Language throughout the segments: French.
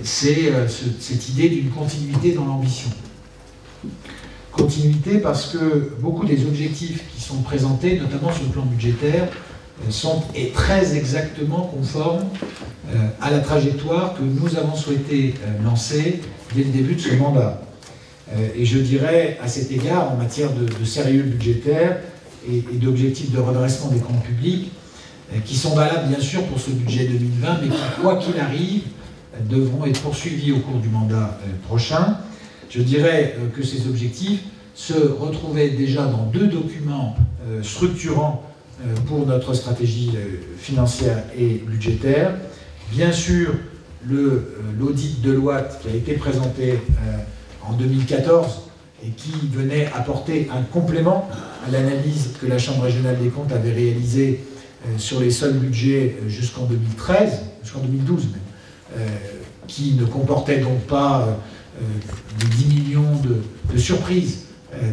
c'est cette idée d'une continuité dans l'ambition. Continuité parce que beaucoup des objectifs qui sont présentés, notamment sur le plan budgétaire, sont très exactement conformes à la trajectoire que nous avons souhaité lancer dès le début de ce mandat. Et je dirais à cet égard, en matière de sérieux budgétaire et d'objectifs de redressement des comptes publics, qui sont valables bien sûr pour ce budget 2020, mais qui, quoi qu'il arrive, devront être poursuivis au cours du mandat prochain. Je dirais que ces objectifs se retrouvaient déjà dans 2 documents structurants pour notre stratégie financière et budgétaire. Bien sûr, l'audit Deloitte qui a été présenté en 2014 et qui venait apporter un complément à l'analyse que la Chambre régionale des comptes avait réalisée sur les seuls budgets jusqu'en 2013, jusqu'en 2012 même, qui ne comportait donc pas les 10 millions de surprises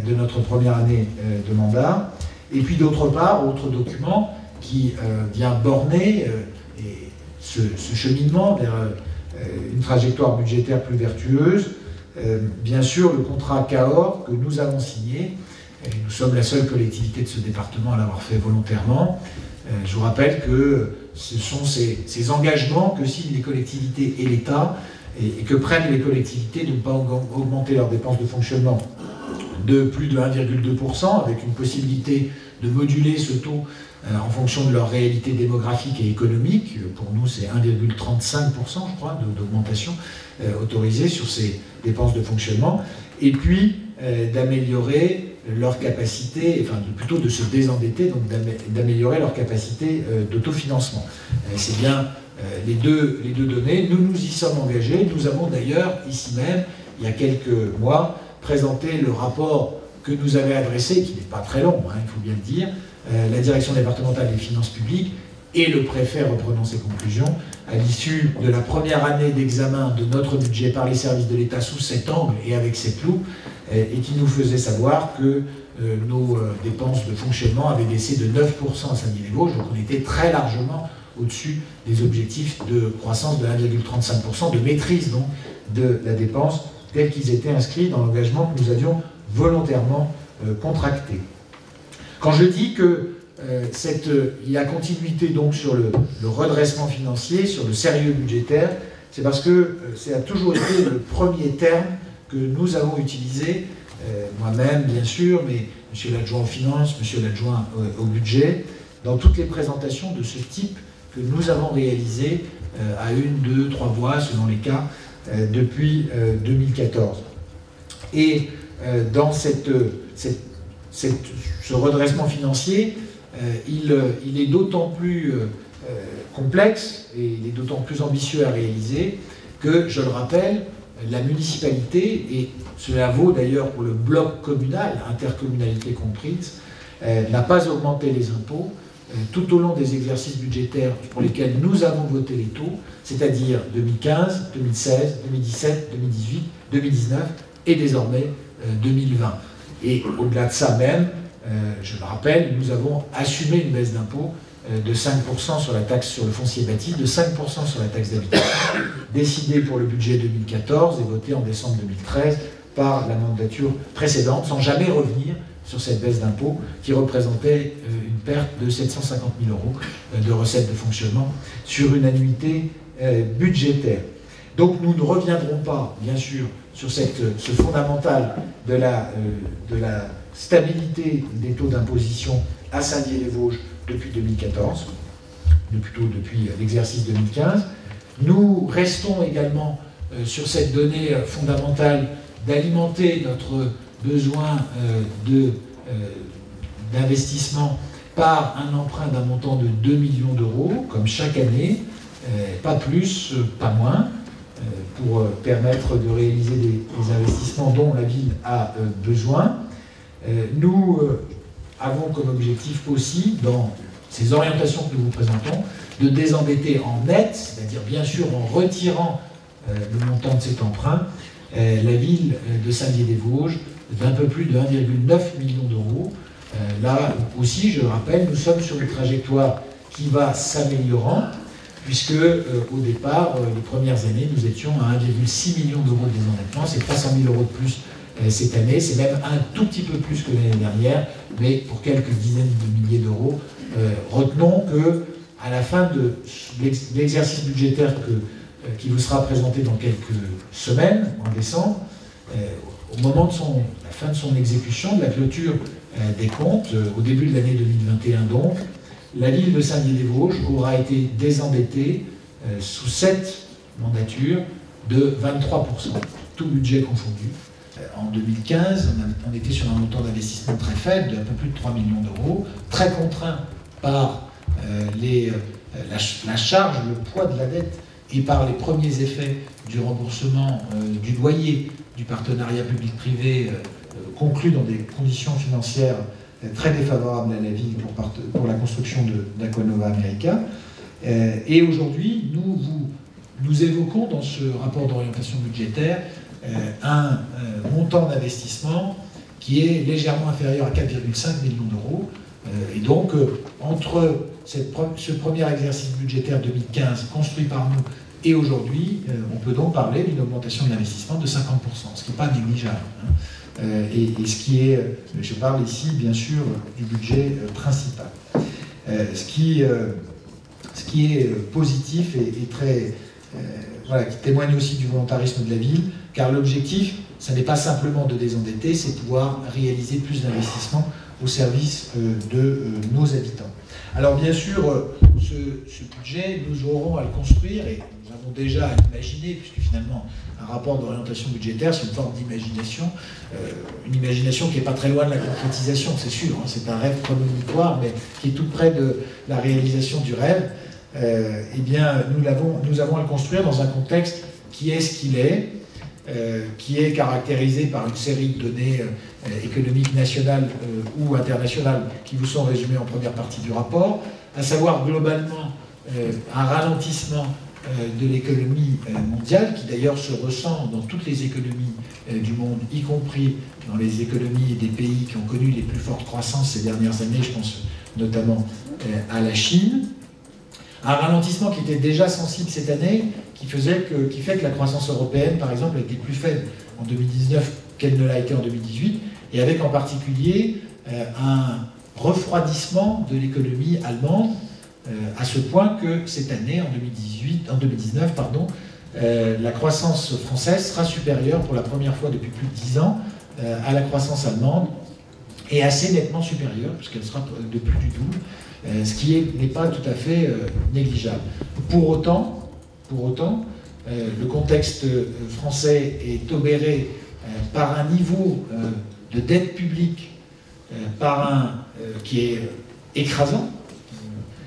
de notre première année de mandat. Et puis d'autre part, autre document qui vient borner ce cheminement vers une trajectoire budgétaire plus vertueuse. Bien sûr, le contrat Cahors que nous avons signé, et nous sommes la seule collectivité de ce département à l'avoir fait volontairement. Je vous rappelle que ce sont ces engagements que signent les collectivités et l'État, et que prennent les collectivités de ne pas augmenter leurs dépenses de fonctionnement de plus de 1,2%, avec une possibilité de moduler ce taux en fonction de leur réalité démographique et économique. Pour nous, c'est 1,35%, je crois, d'augmentation autorisée sur ces dépenses de fonctionnement. Et puis, d'améliorer leur capacité, enfin plutôt de se désendetter, donc d'améliorer leur capacité d'autofinancement. C'est bien les deux données. Nous nous y sommes engagés. Nous avons d'ailleurs, ici même, il y a quelques mois, présenté le rapport que nous avait adressé, qui n'est pas très long, il faut bien le dire, la direction départementale des finances publiques et le préfet reprenant ses conclusions, à l'issue de la première année d'examen de notre budget par les services de l'État sous cet angle et avec cette loupe, et qui nous faisait savoir que nos dépenses de fonctionnement avaient baissé de 9% à Saint-Dié-les-Vosges, donc on était très largement au-dessus des objectifs de croissance de 1,35%, de maîtrise donc de la dépense, tels qu'ils étaient inscrits dans l'engagement que nous avions volontairement contracté. Quand je dis que il y a continuité donc sur le redressement financier, sur le sérieux budgétaire, c'est parce que ça a toujours été le premier terme que nous avons utilisé, moi-même bien sûr, mais monsieur l'adjoint aux finances, monsieur l'adjoint au budget, dans toutes les présentations de ce type que nous avons réalisées à 1, 2, 3 voix selon les cas depuis 2014. Et dans ce redressement financier, il est d'autant plus complexe et il est d'autant plus ambitieux à réaliser que, je le rappelle, la municipalité, et cela vaut d'ailleurs pour le bloc communal, intercommunalité comprise, n'a pas augmenté les impôts tout au long des exercices budgétaires pour lesquels nous avons voté les taux, c'est-à-dire 2015, 2016, 2017, 2018, 2019 et désormais 2020. Et au-delà de ça même, je le rappelle, nous avons assumé une baisse d'impôt de 5% sur la taxe sur le foncier bâti, de 5% sur la taxe d'habitation, décidée pour le budget 2014 et votée en décembre 2013 par la mandature précédente, sans jamais revenir sur cette baisse d'impôt qui représentait une perte de 750 000 € de recettes de fonctionnement sur une annuité budgétaire. Donc nous ne reviendrons pas, bien sûr, sur ce fondamental de la stabilité des taux d'imposition à Saint-Dié-les-Vosges depuis 2014, plutôt depuis l'exercice 2015. Nous restons également sur cette donnée fondamentale d'alimenter notre besoin d'investissement par un emprunt d'un montant de 2 millions d'euros, comme chaque année, pas plus, pas moins, pour permettre de réaliser des investissements dont la ville a besoin. Nous avons comme objectif aussi, dans ces orientations que nous vous présentons, de désendetter en net, c'est-à-dire bien sûr en retirant le montant de cet emprunt, la ville de Saint-Dié-des-Vosges d'un peu plus de 1,9 million d'euros. Là aussi, je le rappelle, nous sommes sur une trajectoire qui va s'améliorant. puisque au départ, les premières années, nous étions à 1,6 million d'euros de désendettement, c'est 300 000 euros de plus cette année, c'est même un tout petit peu plus que l'année dernière, mais pour quelques dizaines de milliers d'euros. Retenons que à la fin de l'exercice budgétaire qui vous sera présenté dans quelques semaines, en décembre, au moment de la fin de son exécution, de la clôture des comptes, au début de l'année 2021 donc, la ville de Saint-Dié-des-Vosges aura été désendettée sous 7 mandatures de 23%, tout budget confondu. En 2015, on était sur un montant d'investissement très faible, de un peu plus de 3 millions d'euros, très contraint par la charge, le poids de la dette et par les premiers effets du remboursement du loyer du partenariat public-privé conclu dans des conditions financières très défavorables à la ville pour la construction d'Aquanova America. Et aujourd'hui, nous évoquons dans ce rapport d'orientation budgétaire un montant d'investissement qui est légèrement inférieur à 4,5 millions d'euros. Et donc, entre ce premier exercice budgétaire 2015 construit par nous et aujourd'hui, on peut donc parler d'une augmentation de l'investissement de 50%, ce qui n'est pas négligeable. Et ce qui est, je parle ici bien sûr du budget principal. Ce qui est positif et très, voilà, qui témoigne aussi du volontarisme de la ville, car l'objectif, ce n'est pas simplement de désendetter, c'est pouvoir réaliser plus d'investissements au service de nos habitants. Alors bien sûr, ce budget, nous aurons à le construire, et nous avons déjà à l'imaginer, puisque finalement, un rapport d'orientation budgétaire, c'est une forme d'imagination, une imagination qui n'est pas très loin de la concrétisation, c'est sûr, hein, c'est un rêve prémonitoire, mais qui est tout près de la réalisation du rêve. Eh bien, nous avons à le construire dans un contexte qui est ce qu'il est, qui est caractérisé par une série de données économiques nationales ou internationales qui vous sont résumées en première partie du rapport, à savoir globalement un ralentissement de l'économie mondiale, qui d'ailleurs se ressent dans toutes les économies du monde, y compris dans les économies des pays qui ont connu les plus fortes croissances ces dernières années, je pense notamment à la Chine. Un ralentissement qui était déjà sensible cette année, qui fait que la croissance européenne, par exemple, a été plus faible en 2019 qu'elle ne l'a été en 2018, et avec en particulier un refroidissement de l'économie allemande, à ce point que cette année, en 2019, la croissance française sera supérieure pour la première fois depuis plus de 10 ans à la croissance allemande, et assez nettement supérieure, puisqu'elle sera de plus du double, ce qui n'est pas tout à fait négligeable. Pour autant, le contexte français est obéré par un niveau de dette publique qui est écrasant,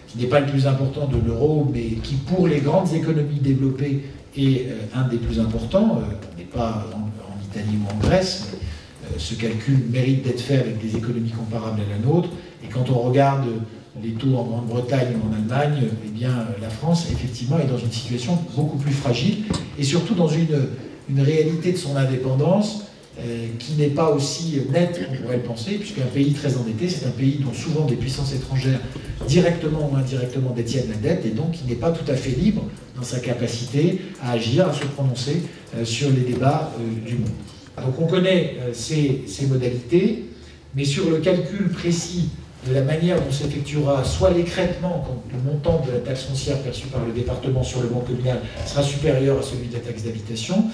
qui n'est pas le plus important de l'euro, mais qui, pour les grandes économies développées, est un des plus importants. On n'est pas en Italie ou en Grèce, mais ce calcul mérite d'être fait avec des économies comparables à la nôtre. Et quand on regarde les taux en Grande-Bretagne ou en Allemagne, eh bien, la France, effectivement, est dans une situation beaucoup plus fragile, et surtout dans une réalité de son indépendance qui n'est pas aussi nette qu'on pourrait le penser, puisqu'un pays très endetté, c'est un pays dont souvent des puissances étrangères, directement ou indirectement, détiennent la dette, et donc qui n'est pas tout à fait libre dans sa capacité à agir, à se prononcer sur les débats du monde. Donc on connaît ces modalités, mais sur le calcul précis de la manière dont s'effectuera soit l'écrêtement, quand le montant de la taxe foncière perçue par le département sur le banc communal sera supérieur à celui de la taxe d'habitation,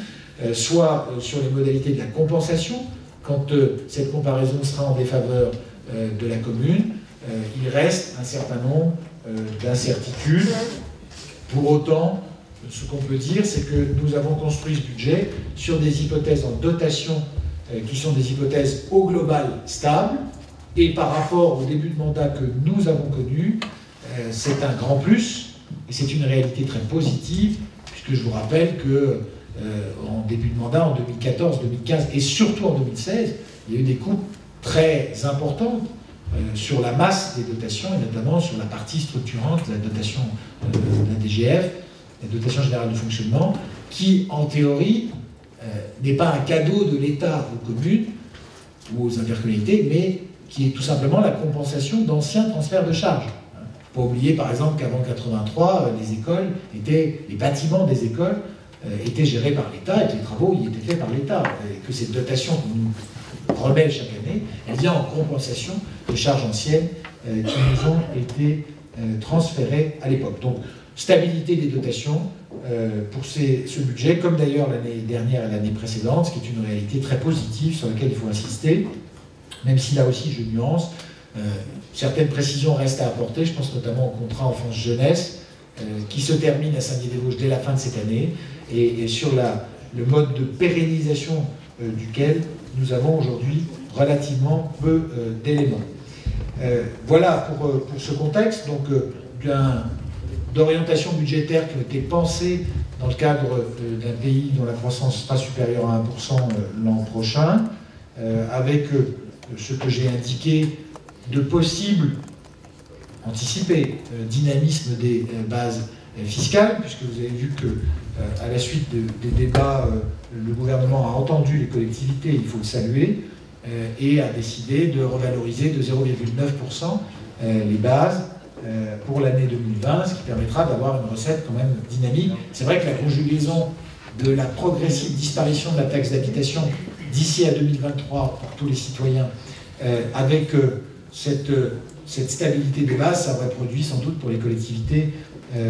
soit sur les modalités de la compensation, quand cette comparaison sera en défaveur de la commune, il reste un certain nombre d'incertitudes. Pour autant, ce qu'on peut dire, c'est que nous avons construit ce budget sur des hypothèses en dotation qui sont des hypothèses au global stables, et par rapport au début de mandat que nous avons connu, c'est un grand plus, et c'est une réalité très positive, puisque je vous rappelle que en début de mandat, en 2014, 2015 et surtout en 2016, il y a eu des coupes très importantes sur la masse des dotations, et notamment sur la partie structurante, la dotation de la DGF, la dotation générale de fonctionnement, qui en théorie n'est pas un cadeau de l'État aux communes ou aux intercommunalités, mais qui est tout simplement la compensation d'anciens transferts de charges. pas oublier par exemple qu'avant 83, les bâtiments des écoles étaient gérés par l'État et que les travaux y étaient faits par l'État. Et que cette dotation qu'on nous remet chaque année, elle vient en compensation de charges anciennes qui nous ont été transférées à l'époque. Donc, stabilité des dotations pour ce budget, comme d'ailleurs l'année dernière et l'année précédente, ce qui est une réalité très positive sur laquelle il faut insister, même si là aussi je nuance. Certaines précisions restent à apporter, je pense notamment au contrat enfance-jeunesse, qui se termine à Saint-Dié-des-Vosges dès la fin de cette année, et sur le mode de pérennisation duquel nous avons aujourd'hui relativement peu d'éléments. Voilà pour ce contexte, donc d'orientation budgétaire qui ont été pensées dans le cadre d'un pays dont la croissance sera supérieure à 1% l'an prochain, avec ce que j'ai indiqué de possible anticipé dynamisme des bases fiscales, puisque vous avez vu que à la suite des débats, le gouvernement a entendu les collectivités, il faut le saluer, et a décidé de revaloriser de 0,9% les bases pour l'année 2020, ce qui permettra d'avoir une recette quand même dynamique. C'est vrai que la conjugaison de la progressive disparition de la taxe d'habitation d'ici à 2023 pour tous les citoyens, avec cette stabilité des bases, ça aurait produit sans doute pour les collectivités,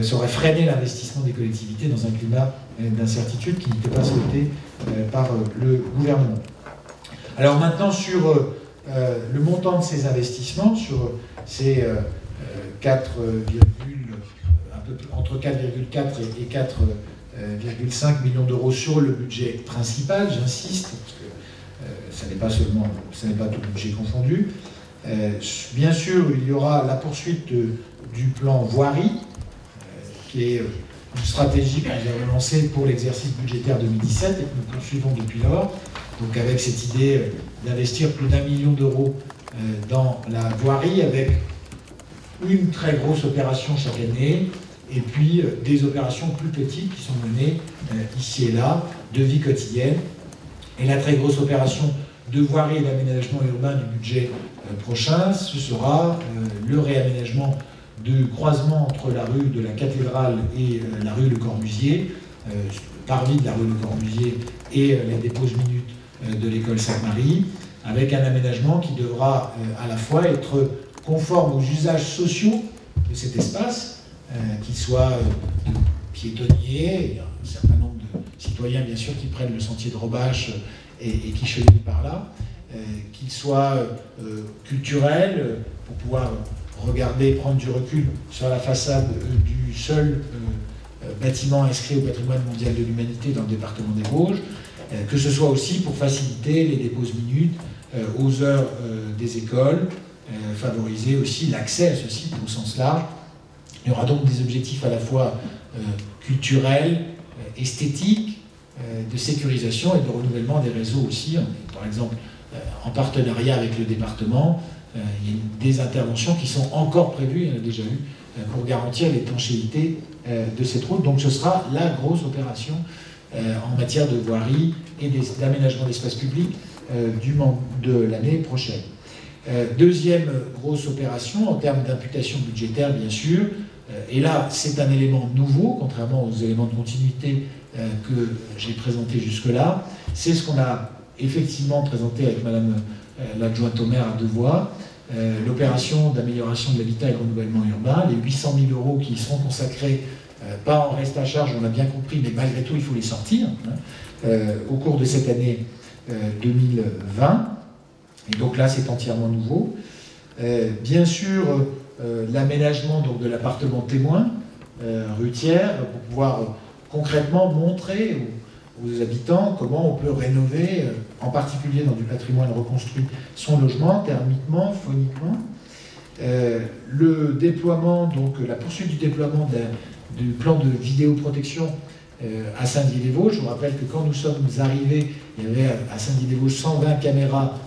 ça aurait freiné l'investissement des collectivités dans un climat d'incertitude qui n'était pas souhaité par le gouvernement. Alors maintenant sur le montant de ces investissements, sur ces entre 4,4 et 4,5 millions d'euros sur le budget principal, j'insiste, parce que ça n'est pas tout budget confondu. Bien sûr, il y aura la poursuite du plan voirie, qui est une stratégie que nous avons lancée pour l'exercice budgétaire 2017 et que nous poursuivons depuis lors, donc avec cette idée d'investir plus d'1 million d'euros dans la voirie, avec une très grosse opération chaque année, et puis des opérations plus petites qui sont menées ici et là, de vie quotidienne. Et la très grosse opération de voirie et d'aménagement urbain du budget prochain, ce sera le réaménagement du croisement entre la rue de la Cathédrale et la rue Le Corbusier, parvis de la rue Le Corbusier et la dépose minute de l'école Sainte-Marie, avec un aménagement qui devra à la fois être conforme aux usages sociaux de cet espace, qu'il soit piétonnier, il y a un certain nombre de citoyens bien sûr qui prennent le sentier de Robache et qui cheminent par là, qu'il soit culturel, pour pouvoir regarder, prendre du recul sur la façade du seul bâtiment inscrit au patrimoine mondial de l'humanité dans le département des Vosges, que ce soit aussi pour faciliter les déposes minutes aux heures des écoles, favoriser aussi l'accès à ce site au sens large. Il y aura donc des objectifs à la fois culturels, esthétiques, de sécurisation et de renouvellement des réseaux aussi. On est, par exemple, en partenariat avec le département, il y a des interventions qui sont encore prévues, il y en a déjà eu, pour garantir l'étanchéité de cette route. Donc ce sera la grosse opération en matière de voirie et d'aménagement d'espace public de l'année prochaine. Deuxième grosse opération en termes d'imputation budgétaire, bien sûr, et là c'est un élément nouveau, contrairement aux éléments de continuité que j'ai présentés jusque-là, c'est ce qu'on a effectivement présenté avec Madame l'adjointe au maire à Devoix, l'opération d'amélioration de l'habitat et de renouvellement urbain, les 800 000 euros qui y seront consacrés, pas en reste à charge, on l'a bien compris, mais malgré tout il faut les sortir, au cours de cette année 2020. Et donc là, c'est entièrement nouveau. Bien sûr, l'aménagement de l'appartement témoin, rue Thiers, pour pouvoir concrètement montrer aux habitants comment on peut rénover, en particulier dans du patrimoine reconstruit, son logement, thermiquement, phoniquement. Le déploiement, donc la poursuite du déploiement du plan de vidéoprotection à Saint-Dié-des-Vosges. Je vous rappelle que quand nous sommes arrivés, il y avait à Saint-Dié-des-Vosges 120 caméras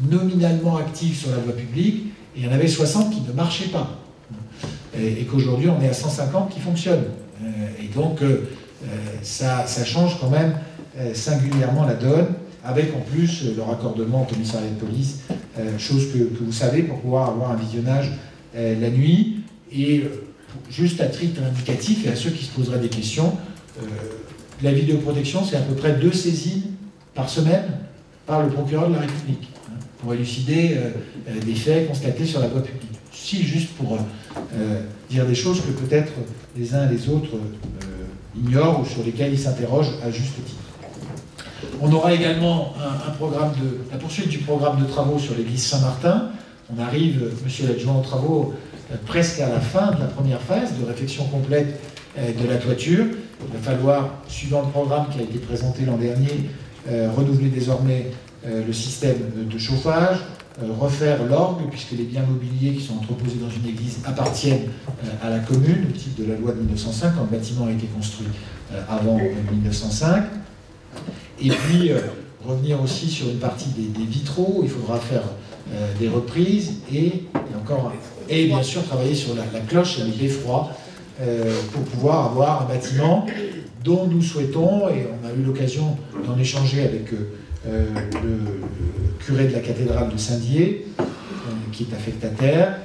nominalement actives sur la voie publique, et il y en avait 60 qui ne marchaient pas. Et qu'aujourd'hui, on est à 150 qui fonctionnent. Et donc, ça change quand même singulièrement la donne, avec en plus le raccordement au commissariat de police, chose que vous savez, pour pouvoir avoir un visionnage la nuit. Et juste à titre indicatif, et à ceux qui se poseraient des questions, la vidéoprotection, c'est à peu près 2 saisines par semaine par le procureur de la République, hein, pour élucider des faits constatés sur la voie publique. Si, juste pour dire des choses que peut-être les uns et les autres ignorent ou sur lesquelles ils s'interrogent à juste titre. On aura également un programme la poursuite du programme de travaux sur l'église Saint-Martin. On arrive, monsieur l'adjoint aux travaux, presque à la fin de la première phase de réfection complète de la toiture. Il va falloir, suivant le programme qui a été présenté l'an dernier, renouveler désormais le système de chauffage, refaire l'orgue, puisque les biens mobiliers qui sont entreposés dans une église appartiennent à la commune, au titre de la loi de 1905, quand le bâtiment a été construit avant 1905. Et puis, revenir aussi sur une partie des vitraux, il faudra faire des reprises et bien sûr travailler sur la cloche et le beffroi pour pouvoir avoir un bâtiment dont nous souhaitons, et on a eu l'occasion d'en échanger avec le curé de la cathédrale de Saint-Dié, qui est affectataire,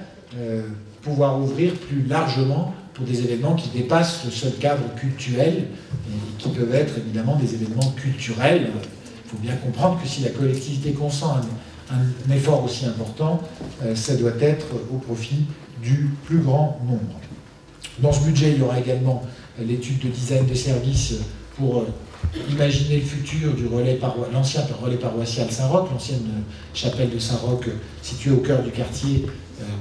pouvoir ouvrir plus largement pour des événements qui dépassent le seul cadre cultuel et qui peuvent être évidemment des événements culturels. Il faut bien comprendre que si la collectivité consent un effort aussi important, ça doit être au profit du plus grand nombre. Dans ce budget, il y aura également l'étude de design de services pour imaginer le futur du l'ancien relais paroissial Saint-Roch, l'ancienne chapelle de Saint-Roch située au cœur du quartier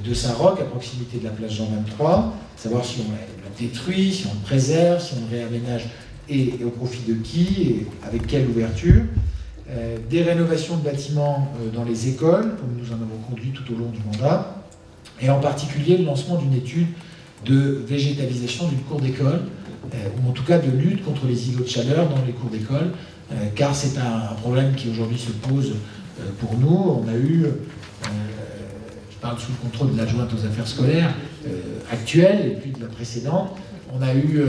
de Saint-Roch, à proximité de la place Jean 23, savoir si on le détruit, si on le préserve, si on le réaménage et au profit de qui et avec quelle ouverture. Des rénovations de bâtiments dans les écoles, comme nous en avons conduit tout au long du mandat, et en particulier le lancement d'une étude de végétalisation d'une cour d'école, ou en tout cas de lutte contre les îlots de chaleur dans les cours d'école, car c'est un problème qui aujourd'hui se pose pour nous. On a eu, je parle sous le contrôle de l'adjointe aux affaires scolaires actuelle et puis de la précédente, on a eu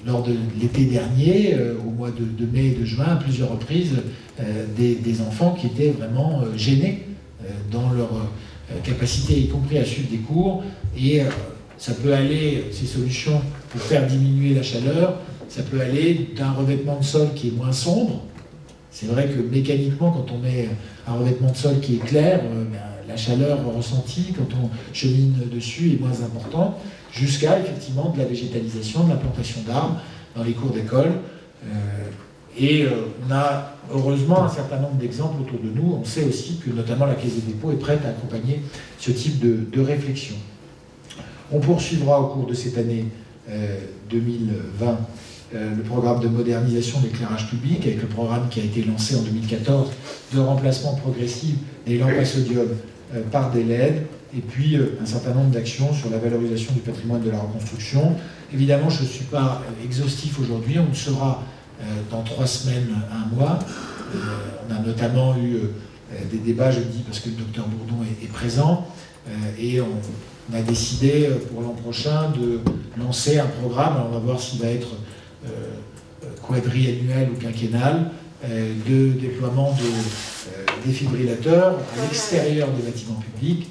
lors de l'été dernier, au mois de mai et de juin, à plusieurs reprises, des enfants qui étaient vraiment gênés dans leur capacité, y compris à suivre des cours. Et ça peut aller, ces solutions, pour faire diminuer la chaleur, ça peut aller d'un revêtement de sol qui est moins sombre. C'est vrai que mécaniquement, quand on met un revêtement de sol qui est clair, la chaleur ressentie quand on chemine dessus est moins importante, jusqu'à effectivement de la végétalisation, de la plantation d'arbres dans les cours d'école. On a heureusement un certain nombre d'exemples autour de nous. On sait aussi que notamment la Caisse des dépôts est prête à accompagner ce type de réflexion. On poursuivra au cours de cette année 2020 le programme de modernisation de l'éclairage public avec le programme qui a été lancé en 2014 de remplacement progressif des lampes à sodium par des LED, et puis un certain nombre d'actions sur la valorisation du patrimoine de la reconstruction. Évidemment, je ne suis pas exhaustif aujourd'hui, on le sera dans 3 semaines, 1 mois. On a notamment eu des débats, je le dis parce que le docteur Bourdon est présent, et on a décidé pour l'an prochain de lancer un programme, alors on va voir s'il va être quadriannuel ou quinquennal, de déploiement de défibrillateurs à l'extérieur des bâtiments publics,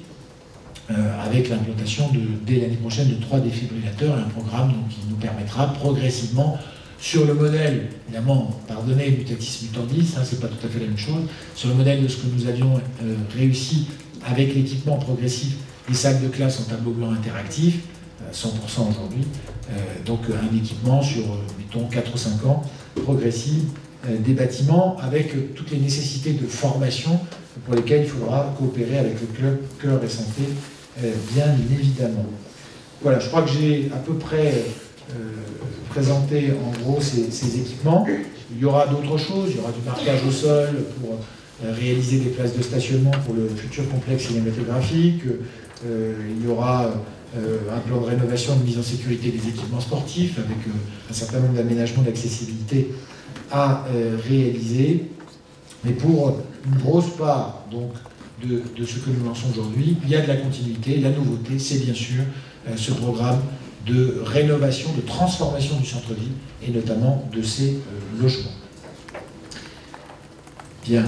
avec l'implantation dès l'année prochaine de 3 défibrillateurs, et un programme donc, qui nous permettra progressivement, sur le modèle, évidemment, pardonnez, mutatis mutandis, c'est pas tout à fait la même chose, sur le modèle de ce que nous avions réussi avec l'équipement progressif des sacs de classe en tableau blanc interactif, 100% aujourd'hui, donc un équipement sur, mettons, 4 ou 5 ans, progressif, des bâtiments avec toutes les nécessités de formation pour lesquelles il faudra coopérer avec le club Cœur et Santé, bien évidemment. Voilà, je crois que j'ai à peu près présenté en gros ces équipements. Il y aura d'autres choses, il y aura du marquage au sol pour réaliser des places de stationnement pour le futur complexe cinématographique, il y aura un plan de rénovation, de mise en sécurité des équipements sportifs avec un certain nombre d'aménagements d'accessibilité à réaliser. Mais pour une grosse part donc, de ce que nous lançons aujourd'hui, il y a de la continuité. La nouveauté, c'est bien sûr ce programme de rénovation, de transformation du centre-ville et notamment de ses logements. Bien.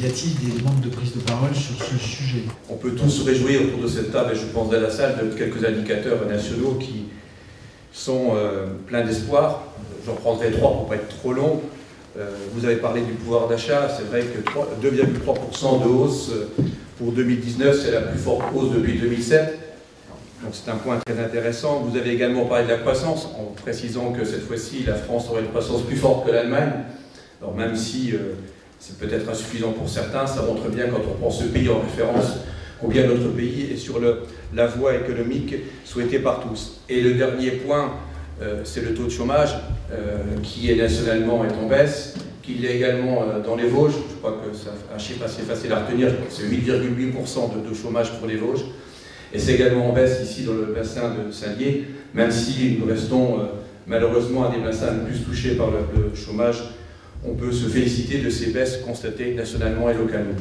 Y a-t-il des demandes de prise de parole sur ce sujet? On peut tous se réjouir autour de cette table, et je pense dans la salle, de quelques indicateurs nationaux qui sont pleins d'espoir. J'en prendrai 3 pour ne pas être trop long. Vous avez parlé du pouvoir d'achat. C'est vrai que 2,3% de hausse pour 2019, c'est la plus forte hausse depuis 2007. Donc c'est un point très intéressant. Vous avez également parlé de la croissance, en précisant que cette fois-ci, la France aurait une croissance plus forte que l'Allemagne. Alors même si c'est peut-être insuffisant pour certains, ça montre bien, quand on prend ce pays en référence, combien notre pays est sur la voie économique souhaitée par tous. Et le dernier point, c'est le taux de chômage, qui est nationalement en baisse, qu'il est également dans les Vosges. Je crois que c'est un chiffre assez facile à retenir, c'est 8,8% de chômage pour les Vosges. Et c'est également en baisse ici dans le bassin de Saint-Dié, même si nous restons malheureusement un des bassins les plus touchés par le chômage. On peut se féliciter de ces baisses constatées nationalement et localement.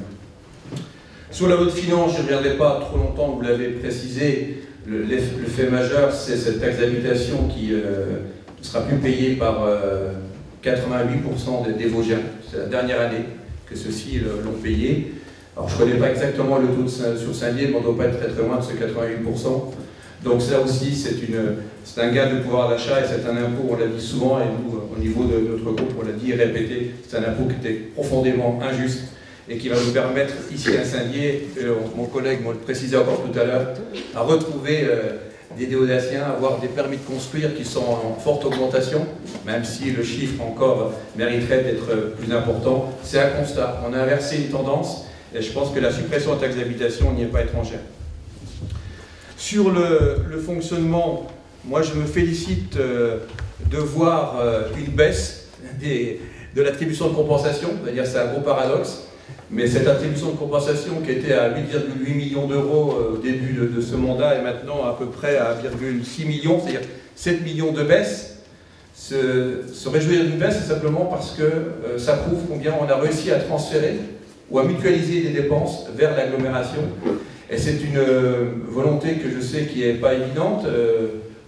Sur la loi de finances, je ne reviendrai pas trop longtemps, vous l'avez précisé, le fait majeur, c'est cette taxe d'habitation qui ne sera plus payée par 88% des Vosgiens. C'est la dernière année que ceux-ci l'ont payé. Alors je ne connais pas exactement le taux sur Saint-Dié, mais on ne doit pas être très très loin de ce 88%. Donc ça aussi, c'est un gain de pouvoir d'achat et c'est un impôt, on l'a dit souvent, et nous, au niveau de notre groupe, on l'a dit et répété, c'est un impôt qui était profondément injuste et qui va nous permettre, ici à Saint-Dié, mon collègue me le précisait encore tout à l'heure, à retrouver des déodaciens, avoir des permis de construire qui sont en forte augmentation, même si le chiffre encore mériterait d'être plus important. C'est un constat. On a inversé une tendance et je pense que la suppression de la taxe d'habitation n'y est pas étrangère. Sur le fonctionnement, moi je me félicite de voir une baisse de l'attribution de compensation, c'est-à-dire c'est un gros paradoxe, mais cette attribution de compensation qui était à 8,8 millions d'euros au début de ce mandat est maintenant à peu près à 1,6 millions, c'est-à-dire 7 millions de baisse. Se réjouir d'une baisse, c'est simplement parce que ça prouve combien on a réussi à transférer ou à mutualiser des dépenses vers l'agglomération. Et c'est une volonté que je sais qui n'est pas évidente.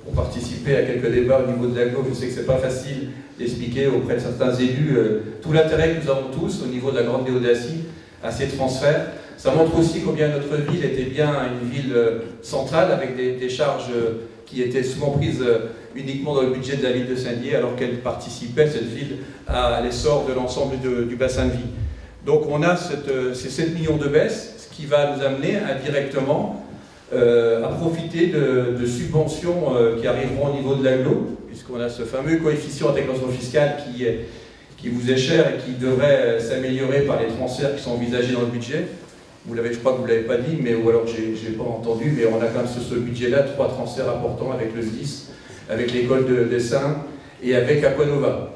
Pour participer à quelques débats au niveau de l'agglo, je sais que ce n'est pas facile d'expliquer auprès de certains élus tout l'intérêt que nous avons tous au niveau de la Grande Déodacie à ces transferts. Ça montre aussi combien notre ville était bien une ville centrale avec des charges qui étaient souvent prises uniquement dans le budget de la ville de Saint-Dié alors qu'elle participait, cette ville, à l'essor de l'ensemble du bassin de vie. Donc on a ces 7 millions de baisse, ce qui va nous amener indirectement à profiter de subventions qui arriveront au niveau de l'agglo, puisqu'on a ce fameux coefficient d'intégration fiscale qui vous est cher et qui devrait s'améliorer par les transferts qui sont envisagés dans le budget. Je crois que vous ne l'avez pas dit, ou alors je n'ai pas entendu, mais on a quand même sur ce budget-là 3 transferts importants avec le SDIS, avec l'école de dessin et avec Aquanova.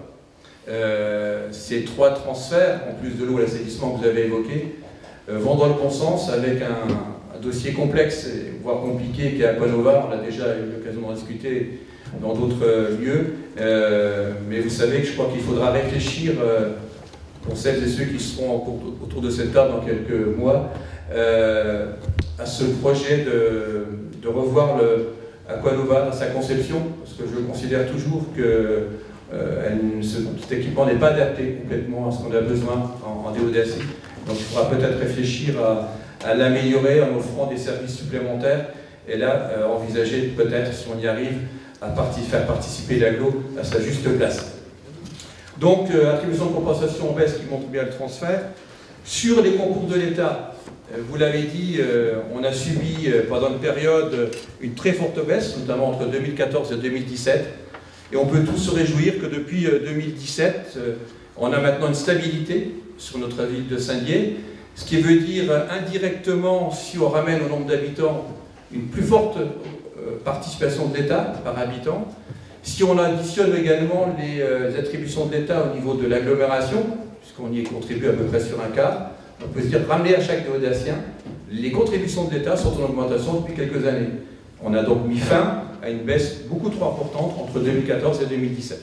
Ces 3 transferts, en plus de l'eau et l'assainissement que vous avez évoqué, vont dans le bon sens avec un dossier complexe, voire compliqué, qui est Aquanova. On a déjà eu l'occasion d'en discuter dans d'autres lieux. Mais vous savez que je crois qu'il faudra réfléchir, pour celles et ceux qui seront autour de cette table dans quelques mois, à ce projet de revoir Aquanova dans sa conception, parce que je considère toujours que cet équipement n'est pas adapté complètement à ce qu'on a besoin en Déodacie. Donc il faudra peut-être réfléchir à l'améliorer en offrant des services supplémentaires et là envisager peut-être, si on y arrive, à faire participer l'agglo à sa juste place. Donc attribution de compensation en baisse qui montre bien le transfert. Sur les concours de l'État, vous l'avez dit, on a subi pendant une période une très forte baisse, notamment entre 2014 et 2017. Et on peut tous se réjouir que depuis 2017, on a maintenant une stabilité sur notre ville de Saint-Dié, ce qui veut dire indirectement, si on ramène au nombre d'habitants, une plus forte participation de l'État par habitant. Si on additionne également les attributions de l'État au niveau de l'agglomération, puisqu'on y est contribué à peu près sur un quart, on peut se dire ramener à chaque déodacien, les contributions de l'État sont en augmentation depuis quelques années. On a donc mis fin à une baisse beaucoup trop importante entre 2014 et 2017.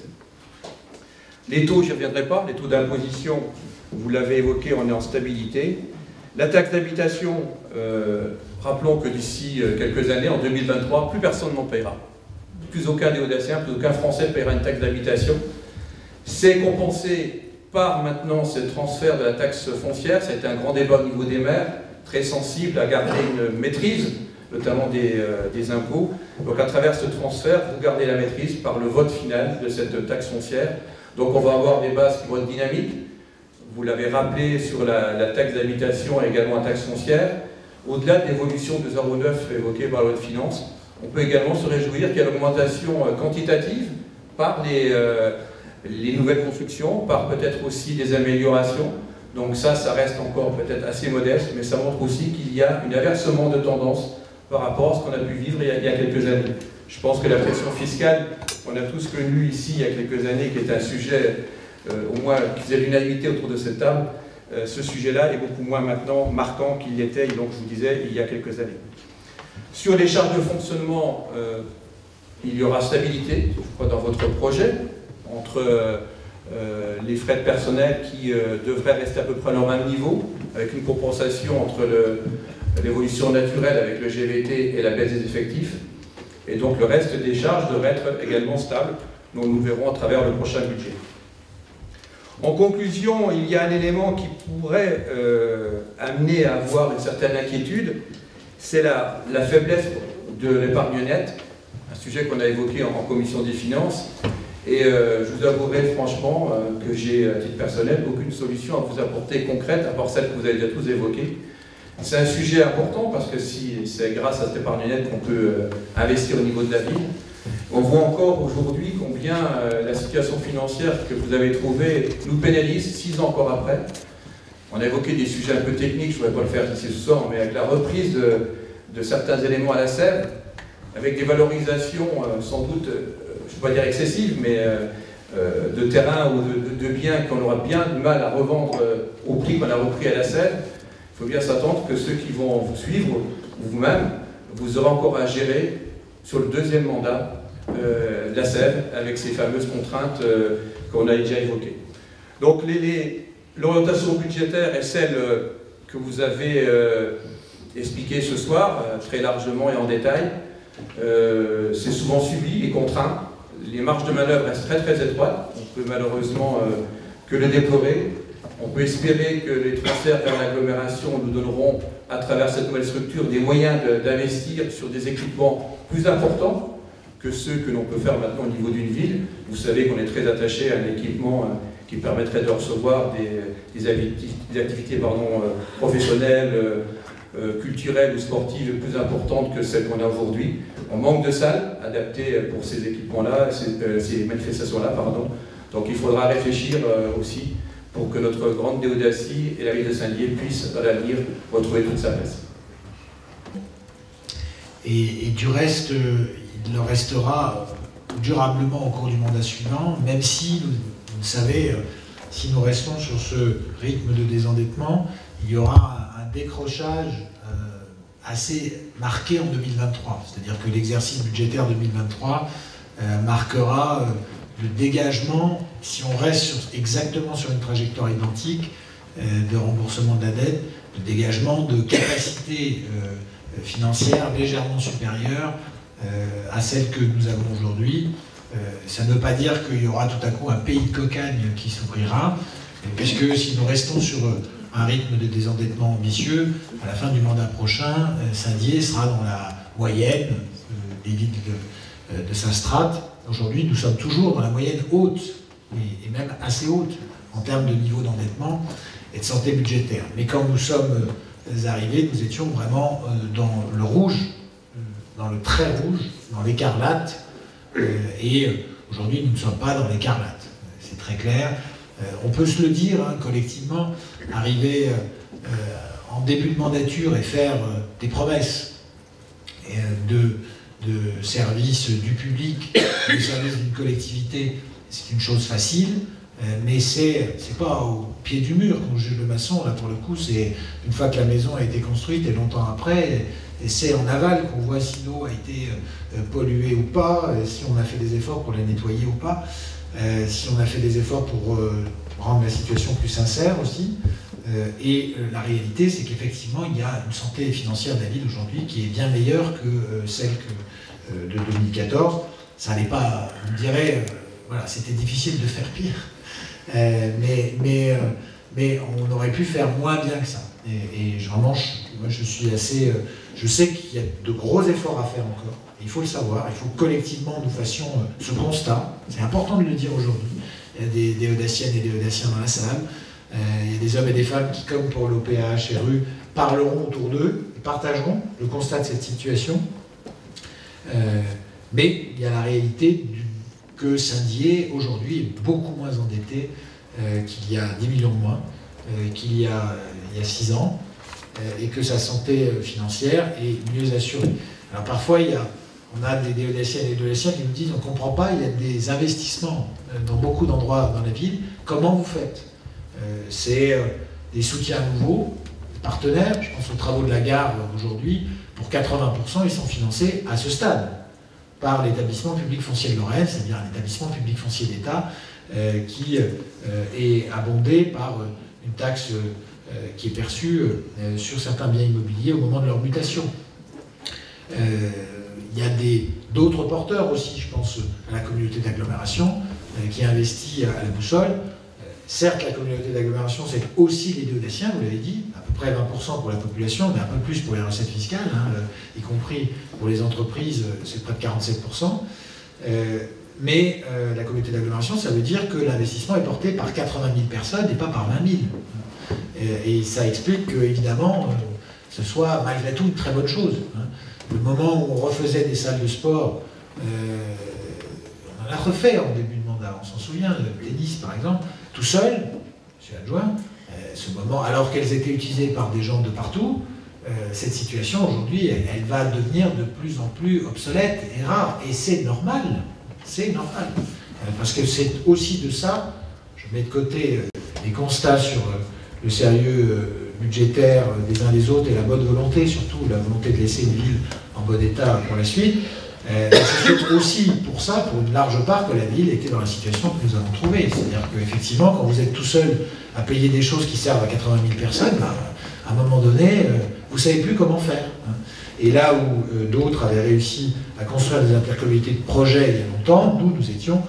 Les taux, je n'y reviendrai pas, les taux d'imposition, vous l'avez évoqué, on est en stabilité. La taxe d'habitation, rappelons que d'ici quelques années, en 2023, plus personne n'en paiera. Plus aucun déodacien, plus aucun Français ne paiera une taxe d'habitation. C'est compensé par maintenant ce transfert de la taxe foncière. Ça a été un grand débat au niveau des maires, très sensible à garder une maîtrise, notamment des impôts. Donc à travers ce transfert, vous gardez la maîtrise par le vote final de cette taxe foncière. Donc on va avoir des bases qui vont être dynamiques. Vous l'avez rappelé sur la taxe d'habitation et également la taxe foncière. Au-delà de l'évolution de 0,9 évoquée par la loi de finances, on peut également se réjouir qu'il y a une augmentation quantitative par les nouvelles constructions, par peut-être aussi des améliorations. Donc ça reste encore peut-être assez modeste, mais ça montre aussi qu'il y a un inversement de tendance par rapport à ce qu'on a pu vivre il y a quelques années. Je pense que la pression fiscale, on a tous connu ici il y a quelques années, qui est un sujet, au moins qui faisait l'unanimité autour de cette table, ce sujet-là est beaucoup moins maintenant marquant qu'il l'était, donc je vous disais, il y a quelques années. Sur les charges de fonctionnement, il y aura stabilité, je crois, dans votre projet, entre les frais de personnel qui devraient rester à peu près à leur même niveau, avec une compensation entre l'évolution naturelle avec le GVT et la baisse des effectifs. Et donc le reste des charges devrait être également stable, donc nous le verrons à travers le prochain budget. En conclusion, il y a un élément qui pourrait amener à avoir une certaine inquiétude, c'est la faiblesse de l'épargne nette, un sujet qu'on a évoqué en commission des finances. Et je vous avouerai franchement que j'ai, à titre personnel, aucune solution à vous apporter concrète, à part celle que vous avez déjà tous évoquées. C'est un sujet important parce que c'est grâce à cette épargne nette qu'on peut investir au niveau de la ville. On voit encore aujourd'hui combien la situation financière que vous avez trouvée nous pénalise 6 ans encore après. On a évoqué des sujets un peu techniques, je ne pourrais pas le faire ici ce soir, mais avec la reprise de certains éléments à la Sèvre, avec des valorisations sans doute, je ne vais pas dire excessives, mais de terrain ou de biens qu'on aura bien du mal à revendre au prix qu'on a repris à la Sèvre. Il faut bien s'attendre que ceux qui vont vous suivre, vous-même, vous aurez encore à gérer sur le deuxième mandat la Sèvre, avec ces fameuses contraintes qu'on a déjà évoquées. Donc l'orientation budgétaire est celle que vous avez expliquée ce soir, très largement et en détail. C'est souvent subi et contraint. Les marges de manœuvre restent très très étroites. On peut malheureusement que le déplorer. On peut espérer que les transferts vers l'agglomération nous donneront, à travers cette nouvelle structure, des moyens d'investir sur des équipements plus importants que ceux que l'on peut faire maintenant au niveau d'une ville. Vous savez qu'on est très attaché à un équipement qui permettrait de recevoir des activités professionnelles, culturelles ou sportives plus importantes que celles qu'on a aujourd'hui. On manque de salles adaptées pour ces équipements-là, ces manifestations-là, pardon. Donc il faudra réfléchir aussi pour que notre grande Déodacie et la ville de Saint-Dié puissent, dans l'avenir, retrouver toute sa place. Et du reste, il leur restera durablement au cours du mandat suivant, même si, vous le savez, si nous restons sur ce rythme de désendettement, il y aura un décrochage assez marqué en 2023. C'est-à-dire que l'exercice budgétaire 2023 marquera le dégagement, si on reste exactement sur une trajectoire identique de remboursement de la dette, le dégagement de capacités financières légèrement supérieures à celles que nous avons aujourd'hui. Ça ne veut pas dire qu'il y aura tout à coup un pays de cocagne qui s'ouvrira, puisque si nous restons sur un rythme de désendettement ambitieux, à la fin du mandat prochain, Saint-Dié sera dans la moyenne des villes de Saint-Strat. Aujourd'hui, nous sommes toujours dans la moyenne haute, et même assez haute, en termes de niveau d'endettement et de santé budgétaire. Mais quand nous sommes arrivés, nous étions vraiment dans le rouge, dans le très rouge, dans l'écarlate, et aujourd'hui, nous ne sommes pas dans l'écarlate. C'est très clair. On peut se le dire, hein, collectivement, arriver en début de mandature et faire des promesses de service du public, du service d'une collectivité, c'est une chose facile, mais c'est pas au pied du mur qu'on juge le maçon. Là, pour le coup, c'est une fois que la maison a été construite et longtemps après, et c'est en aval qu'on voit si l'eau a été polluée ou pas, si on a fait des efforts pour la nettoyer ou pas, si on a fait des efforts pour rendre la situation plus sincère aussi. Et la réalité, c'est qu'effectivement, il y a une santé financière de la ville aujourd'hui qui est bien meilleure que celle de 2014. Ça n'est pas, on dirait, voilà, c'était difficile de faire pire. Mais on aurait pu faire moins bien que ça. Et vraiment, moi je suis assez... je sais qu'il y a de gros efforts à faire encore. Il faut le savoir, il faut que collectivement nous fassions ce constat. C'est important de le dire aujourd'hui. Il y a des Audaciennes et des Audaciens dans la salle. Il y a des hommes et des femmes qui, comme pour l'OPH-RU, parleront autour d'eux, partageront le constat de cette situation. Mais il y a la réalité que Saint-Dié, aujourd'hui, est beaucoup moins endetté qu'il y a 10 millions de moins, qu'il y a 6 ans, et que sa santé financière est mieux assurée. Alors parfois, on a des Audaciennes et des Audaciens qui nous disent on ne comprend pas, il y a des investissements dans beaucoup d'endroits dans la ville, comment vous faites? C'est des soutiens nouveaux, des partenaires, je pense aux travaux de la gare aujourd'hui, pour 80% ils sont financés à ce stade par l'établissement public foncier de Lorraine, c'est-à-dire un établissement public foncier d'État qui est abondé par une taxe qui est perçue sur certains biens immobiliers au moment de leur mutation. Il y a d'autres porteurs aussi, je pense à la communauté d'agglomération qui investit à la boussole. Certes, la communauté d'agglomération, c'est aussi les deux Audaciens, vous l'avez dit, à peu près 20% pour la population, mais un peu plus pour les recettes fiscales, y compris pour les entreprises, c'est près de 47%. Mais la communauté d'agglomération, ça veut dire que l'investissement est porté par 80 000 personnes et pas par 20 000. Et ça explique que, évidemment, ce soit malgré tout une très bonne chose. Le moment où on refaisait des salles de sport, on en a refait en début de mandat, on s'en souvient, le tennis par exemple, tout seul, monsieur l'adjoint, ce moment, alors qu'elles étaient utilisées par des gens de partout, cette situation aujourd'hui, elle va devenir de plus en plus obsolète et rare. Et c'est normal, parce que c'est aussi de ça, je mets de côté les constats sur le sérieux budgétaire des uns des autres et la bonne volonté, surtout la volonté de laisser une ville en bon état pour la suite. C'est aussi pour ça, pour une large part, que la ville était dans la situation que nous avons trouvée. C'est-à-dire qu'effectivement, quand vous êtes tout seul à payer des choses qui servent à 80 000 personnes, à un moment donné, vous ne savez plus comment faire. Et là où d'autres avaient réussi à construire des intercommunalités de projets il y a longtemps, nous étions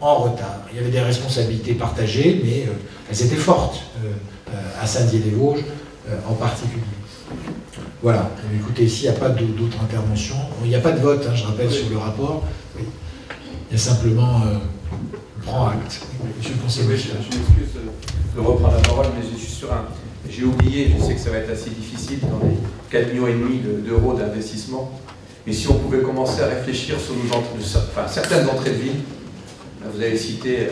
en retard. Il y avait des responsabilités partagées, mais elles étaient fortes, à Saint-Dié-des-Vosges en particulier. Voilà, écoutez, ici, il n'y a pas d'autres interventions. Il n'y a pas de vote, je rappelle, sur le rapport. Oui. Il y a simplement... on prend acte. Monsieur le conseiller. Oui, je m'excuse de reprendre la parole, mais je suis sur un... J'ai oublié, je sais que ça va être assez difficile dans les 4,5 millions d'euros d'investissement, mais si on pouvait commencer à réfléchir sur certaines entrées de ville, vous avez cité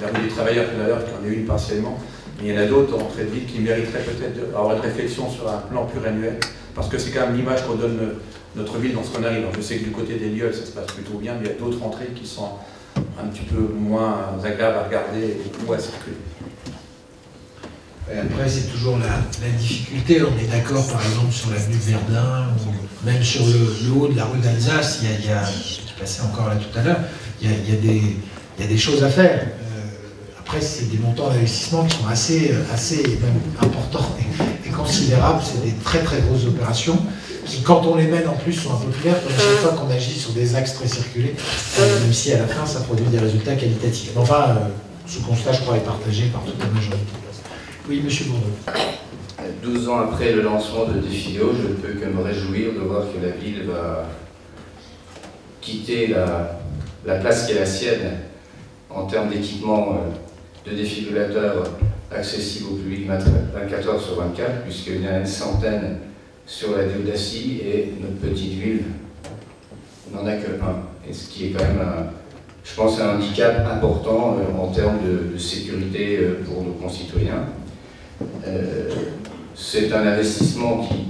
la rue des Travailleurs tout à l'heure, qui en est une partiellement, mais il y en a d'autres entrées de ville qui mériteraient peut-être d'avoir une réflexion sur un plan pluriannuel, parce que c'est quand même l'image qu'on donne notre ville dans ce qu'on arrive. Alors, je sais que du côté des Lieul, ça se passe plutôt bien, mais il y a d'autres entrées qui sont un petit peu moins agréables à regarder ou à circuler. Après, c'est toujours la difficulté. On est d'accord, par exemple, sur l'avenue de Verdun, ou même sur le haut de la rue d'Alsace. Je passais encore là tout à l'heure. Il y a des choses à faire. Après, c'est des montants d'investissement qui sont assez même importants et considérables. C'est des très très grosses opérations qui, quand on les mène en plus, sont impopulaires. À chaque fois qu'on agit sur des axes très circulés, même si à la fin, ça produit des résultats qualitatifs. Mais enfin, ce constat, je crois, est partagé par toute la majorité. Oui, monsieur Bourdeau. 12 ans après le lancement de Defilo, je ne peux que me réjouir de voir que la ville va quitter la place qui est la sienne en termes d'équipement de défibrillateurs accessibles au public 24 heures sur 24, puisqu'il y en a une centaine sur la Déodacie et notre petite ville n'en a que un. Et ce qui est quand même, je pense, un handicap important en termes de sécurité pour nos concitoyens. C'est un investissement qui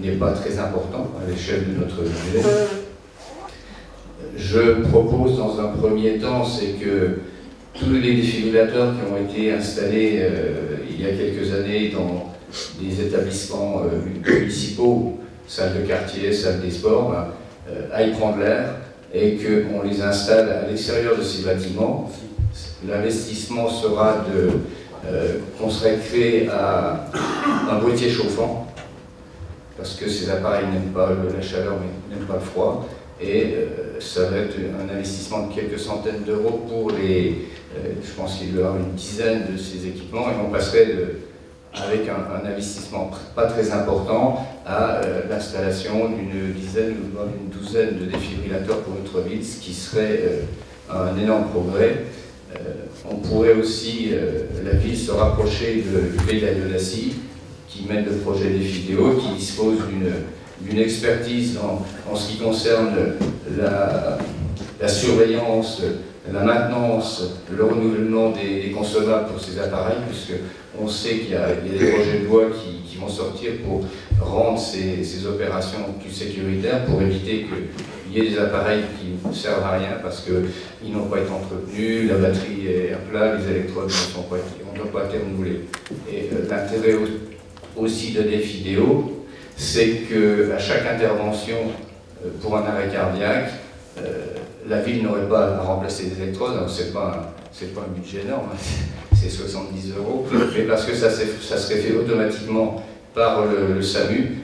n'est pas très important à l'échelle de notre ville. Je propose dans un premier temps, c'est que tous les défibrillateurs qui ont été installés il y a quelques années dans des établissements municipaux, salles de quartier, salles des sports, aillent prendre l'air et qu'on les installe à l'extérieur de ces bâtiments. L'investissement sera de consacré à un boîtier chauffant, parce que ces appareils n'aiment pas la chaleur mais n'aiment pas le froid, et ça va être un investissement de quelques centaines d'euros pour les, je pense qu'il doit y avoir une dizaine de ces équipements, et on passerait avec un investissement pas très important à l'installation d'une dizaine ou d'une douzaine de défibrillateurs pour notre ville, ce qui serait un énorme progrès. On pourrait aussi, la ville, se rapprocher du Pays de la Diodacie, qui mène le projet des vidéos, qui dispose d'une expertise en ce qui concerne la surveillance, la maintenance, le renouvellement des consommables pour ces appareils, puisqu'on sait qu'il y a des projets de loi qui vont sortir pour rendre ces opérations plus sécuritaires, pour éviter qu'il y ait des appareils qui ne servent à rien parce qu'ils n'ont pas été entretenus, la batterie est à plat, les électrodes n'ont pas été renouvelées. Et l'intérêt aussi de Defideo, c'est qu'à chaque intervention pour un arrêt cardiaque, la ville n'aurait pas à remplacer les électrodes, ce n'est pas un budget énorme, c'est 70 €, mais parce que ça serait fait automatiquement par le SAMU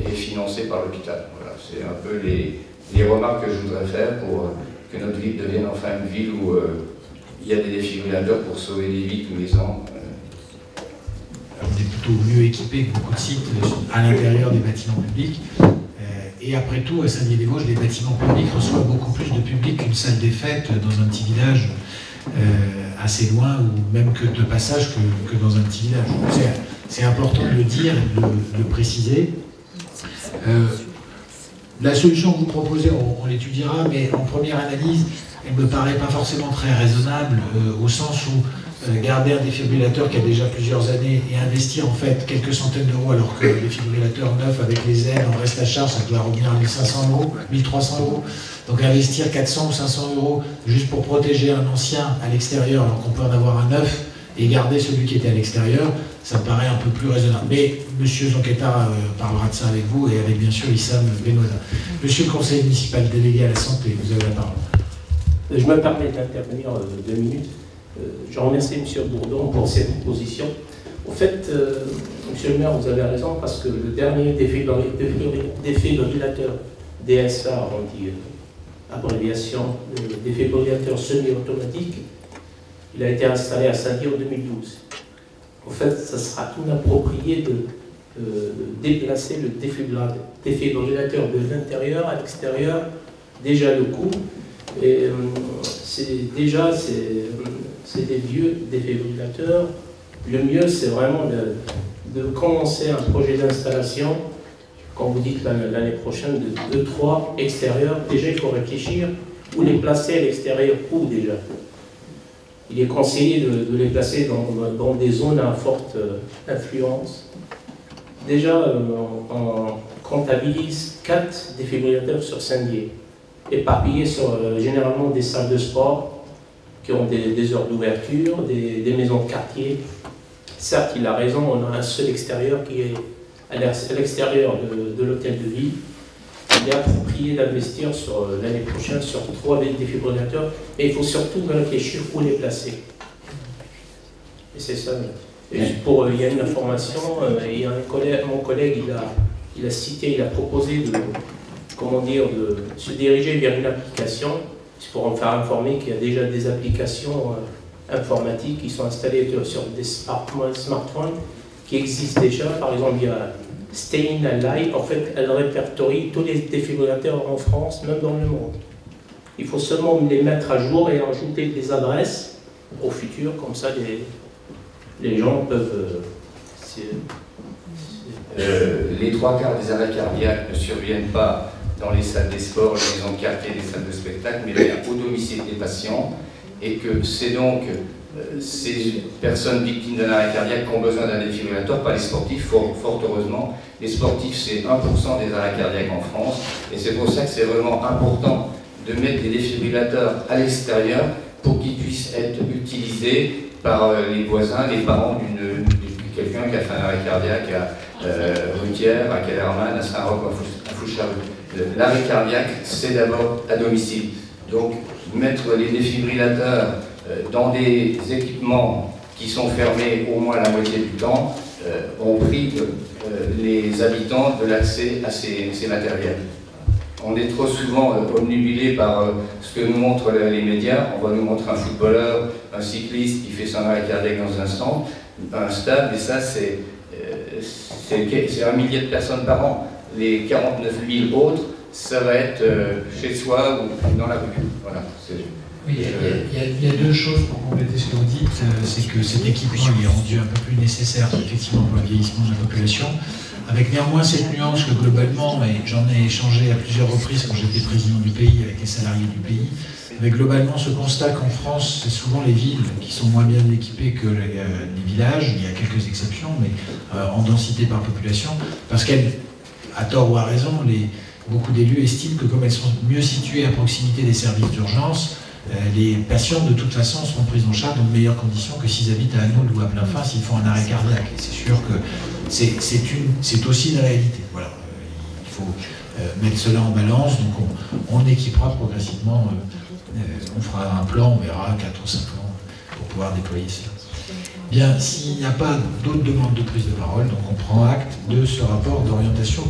et financé par l'hôpital. Voilà, c'est un peu les remarques que je voudrais faire pour que notre ville devienne enfin une ville où il y a des défibrillateurs pour sauver des vies tous les ans. On est plutôt mieux équipé que beaucoup de sites à l'intérieur des bâtiments publics. Et après tout, à Saint-Dié-des-Vosges, les bâtiments publics reçoivent beaucoup plus de public qu'une salle des fêtes dans un petit village assez loin, ou même que de passage que dans un petit village. C'est important de le dire et de le préciser. La solution que vous proposez, on l'étudiera, mais en première analyse, elle ne me paraît pas forcément très raisonnable, au sens où garder un défibrillateur qui a déjà plusieurs années et investir en fait quelques centaines d'euros, alors que le défibrillateur neuf avec les ailes en reste à charge, ça doit revenir à 1500 €, 1300 €. Donc investir 400 ou 500 € juste pour protéger un ancien à l'extérieur, alors qu'on peut en avoir un neuf, et garder celui qui était à l'extérieur, ça me paraît un peu plus raisonnable. Mais M. Zonqueta parlera de ça avec vous, et avec bien sûr Issam Benoît. Monsieur le conseiller municipal délégué à la santé, vous avez la parole. Je me permets d'intervenir 2 minutes. Je remercie M. Bourdon pour cette proposition. En fait, M. le maire, vous avez raison, parce que le dernier défibrillateur DSA, on dit abréviation, défibrillateur semi-automatique, il a été installé à Saint-Dié en 2012. En fait, ça sera inapproprié de déplacer le défibrillateur de l'intérieur à l'extérieur. Déjà le coût, et c'est des vieux défibrillateurs. Le mieux, c'est vraiment de commencer un projet d'installation, quand vous dites l'année prochaine, de 2-3 extérieurs. Déjà, il faut réfléchir où les placer à l'extérieur, où déjà. Il est conseillé de les placer dans des zones à forte influence. Déjà, on comptabilise 4 défibrillateurs sur Saint-Dié, éparpillés sur généralement des salles de sport qui ont des heures d'ouverture, des maisons de quartier. Certes, il a raison, on a un seul extérieur qui est à l'extérieur de l'hôtel de ville. Il est approprié d'investir l'année prochaine sur 3 défibrillateurs, et il faut surtout réfléchir où les placer. Et c'est ça. Et il y a une information, et mon collègue il a proposé de se diriger vers une application. C'est pour en faire informer qu'il y a déjà des applications informatiques qui sont installées sur des smartphones qui existent déjà. Par exemple, il y a Staying Alive, en fait, elle répertorie tous les défibrillateurs en France, même dans le monde. Il faut seulement les mettre à jour et ajouter des adresses au futur, comme ça les gens peuvent... Les 3/4 des arrêts cardiaques ne surviennent pas dans les salles des sports, les maisons de quartier, les salles de spectacle, mais bien au domicile des patients, et que c'est donc ces personnes victimes d'un arrêt cardiaque qui ont besoin d'un défibrillateur, pas les sportifs, fort heureusement. Les sportifs, c'est 1% des arrêts cardiaques en France, et c'est pour ça que c'est vraiment important de mettre des défibrillateurs à l'extérieur pour qu'ils puissent être utilisés par les voisins, les parents de quelqu'un qui a fait un arrêt cardiaque à Rutière, à Kellermann, à Saint-Roch, à Fouchareux. L'arrêt cardiaque, c'est d'abord à domicile. Donc, mettre les défibrillateurs dans des équipements qui sont fermés au moins la moitié du temps ont pris les habitants de l'accès à ces matériels. on est trop souvent obnubilé par ce que nous montrent les médias. On va nous montrer un footballeur, un cycliste qui fait son arrêt cardiaque dans un stade, et ça c'est 1 millier de personnes par an. Les 49 000 autres, ça va être chez soi ou dans la rue. Voilà. Oui, il y a deux choses pour compléter ce que vous dites. C'est que cet équipement il est rendu un peu plus nécessaire, effectivement, pour le vieillissement de la population, avec néanmoins cette nuance que globalement, et j'en ai échangé à plusieurs reprises quand j'étais président du pays, avec les salariés du pays, avec globalement ce constat qu'en France, c'est souvent les villes qui sont moins bien équipées que les villages. Il y a quelques exceptions, mais en densité par population, parce qu'elles, à tort ou à raison, beaucoup d'élus estiment que comme elles sont mieux situées à proximité des services d'urgence, les patients de toute façon seront pris en charge dans de meilleures conditions que s'ils habitent à Hanoul ou à Plainfin s'ils font un arrêt cardiaque. Et c'est sûr que c'est aussi une réalité. Voilà. Il faut mettre cela en balance, donc on équipera progressivement, on fera un plan, on verra 4 ou 5 ans pour pouvoir déployer ça. Bien, s'il n'y a pas d'autres demandes de prise de parole, donc on prend acte de ce rapport d'orientation.